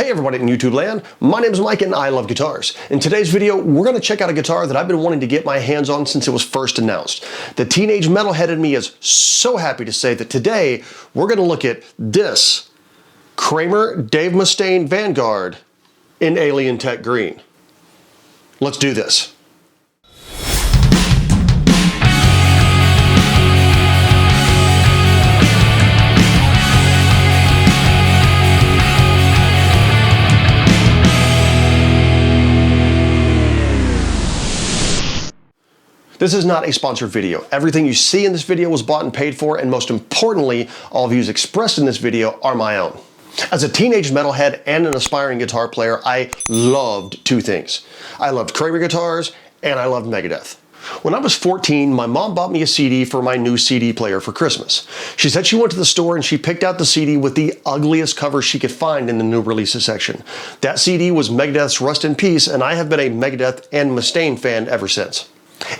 Hey everybody in YouTube land, my name is Mike and I love guitars. In today's video, we're going to check out a guitar that I've been wanting to get my hands on since it was first announced. The teenage metalhead in me is so happy to say that today we're going to look at this Kramer Dave Mustaine Vanguard in Alien Tech Green. Let's do this. This is not a sponsored video. Everything you see in this video was bought and paid for, and most importantly, all views expressed in this video are my own. As a teenage metalhead and an aspiring guitar player, I loved two things. I loved Kramer guitars and I loved Megadeth. When I was 14, my mom bought me a CD for my new CD player for Christmas. She said she went to the store and she picked out the CD with the ugliest cover she could find in the new releases section. That CD was Megadeth's Rust in Peace, and I have been a Megadeth and Mustaine fan ever since.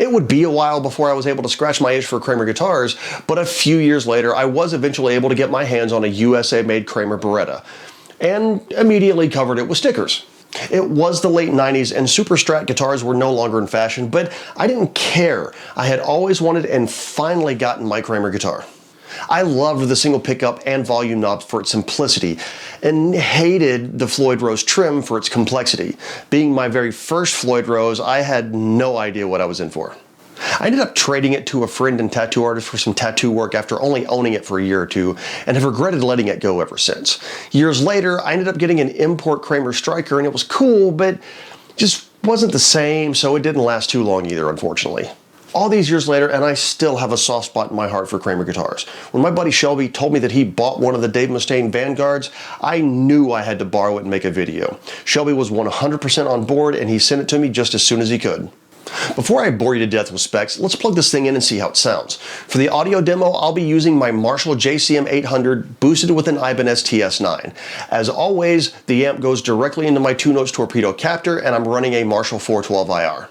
It would be a while before I was able to scratch my itch for Kramer guitars, but a few years later I was eventually able to get my hands on a USA-made Kramer Beretta, and immediately covered it with stickers. It was the late 90s and Super Strat guitars were no longer in fashion, but I didn't care. I had always wanted and finally gotten my Kramer guitar. I loved the single pickup and volume knobs for its simplicity, and hated the Floyd Rose trim for its complexity. Being my very first Floyd Rose, I had no idea what I was in for. I ended up trading it to a friend and tattoo artist for some tattoo work after only owning it for a year or two, and have regretted letting it go ever since. Years later, I ended up getting an import Kramer Striker, and it was cool, but just wasn't the same, so it didn't last too long either, unfortunately. All these years later, and I still have a soft spot in my heart for Kramer guitars. When my buddy Shelby told me that he bought one of the Dave Mustaine Vanguards, I knew I had to borrow it and make a video. Shelby was 100% on board, and he sent it to me just as soon as he could. Before I bore you to death with specs, let's plug this thing in and see how it sounds. For the audio demo, I'll be using my Marshall JCM 800 boosted with an Ibanez TS9. As always, the amp goes directly into my 2-notes Torpedo Captor, and I'm running a Marshall 412 IR.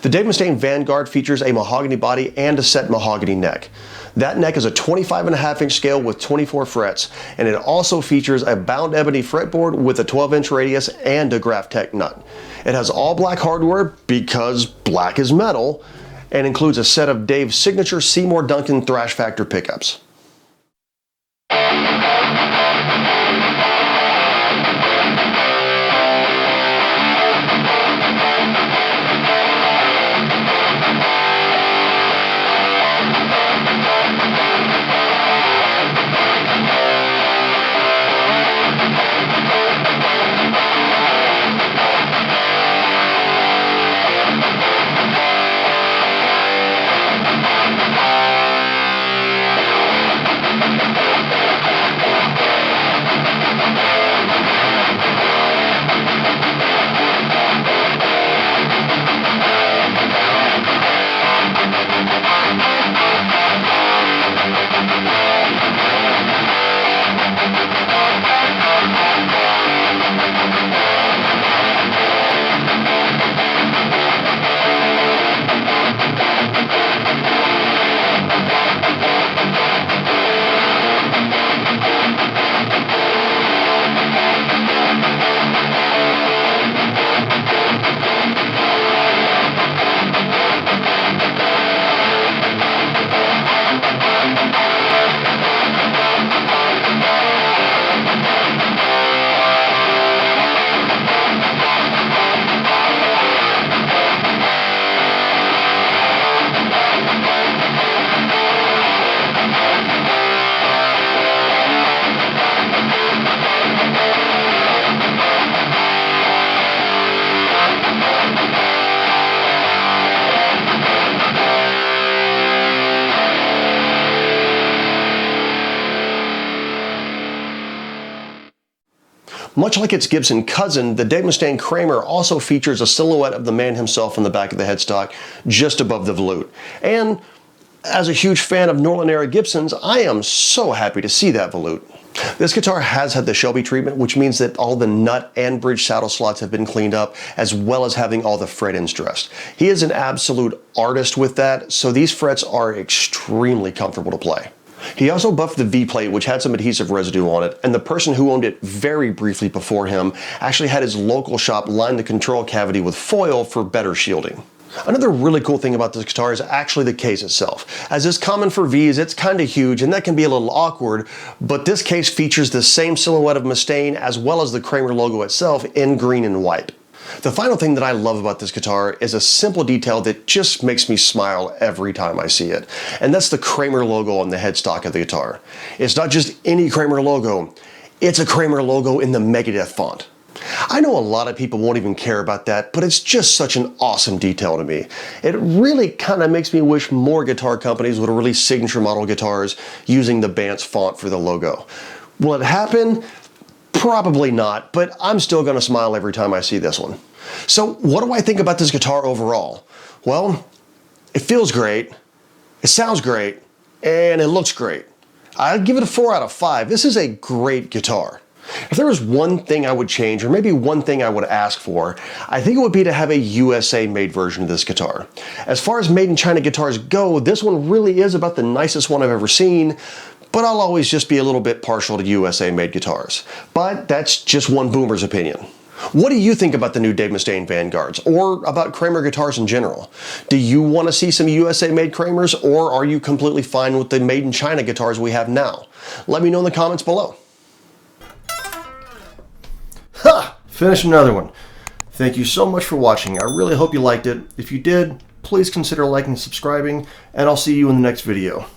The Dave Mustaine Vanguard features a mahogany body and a set mahogany neck. That neck is a 25.5-inch scale with 24 frets, and it also features a bound ebony fretboard with a 12-inch radius and a Graphtec nut. It has all black hardware because black is metal, and includes a set of Dave's signature Seymour Duncan Thrash Factor pickups. Much like its Gibson cousin, the Dave Mustaine Kramer also features a silhouette of the man himself on the back of the headstock, just above the volute. And as a huge fan of Norland-era Gibsons, I am so happy to see that volute. This guitar has had the Shelby treatment, which means that all the nut and bridge saddle slots have been cleaned up, as well as having all the fret ends dressed. He is an absolute artist with that, so these frets are extremely comfortable to play. He also buffed the V-plate, which had some adhesive residue on it, and the person who owned it very briefly before him actually had his local shop line the control cavity with foil for better shielding. Another really cool thing about this guitar is actually the case itself. As is common for Vs, it's kind of huge and that can be a little awkward, but this case features the same silhouette of Mustaine as well as the Kramer logo itself in green and white. The final thing that I love about this guitar is a simple detail that just makes me smile every time I see it, and that's the Kramer logo on the headstock of the guitar. It's not just any Kramer logo, it's a Kramer logo in the Megadeth font. I know a lot of people won't even care about that, but it's just such an awesome detail to me. It really kind of makes me wish more guitar companies would release signature model guitars using the Bance font for the logo. Will it happen? Probably not, but I'm still going to smile every time I see this one. So what do I think about this guitar overall? Well, it feels great, it sounds great, and it looks great. I'd give it a 4 out of 5. This is a great guitar. If there was one thing I would change, or maybe one thing I would ask for, I think it would be to have a USA made version of this guitar. As far as made in China guitars go, this one really is about the nicest one I've ever seen, but I'll always just be a little bit partial to USA made guitars. But that's just one boomer's opinion. What do you think about the new Dave Mustaine Vanguards, or about Kramer guitars in general? Do you want to see some USA made Kramers, or are you completely fine with the made in China guitars we have now? Let me know in the comments below. Ha! Finished another one. Thank you so much for watching. I really hope you liked it. If you did, please consider liking and subscribing, and I'll see you in the next video.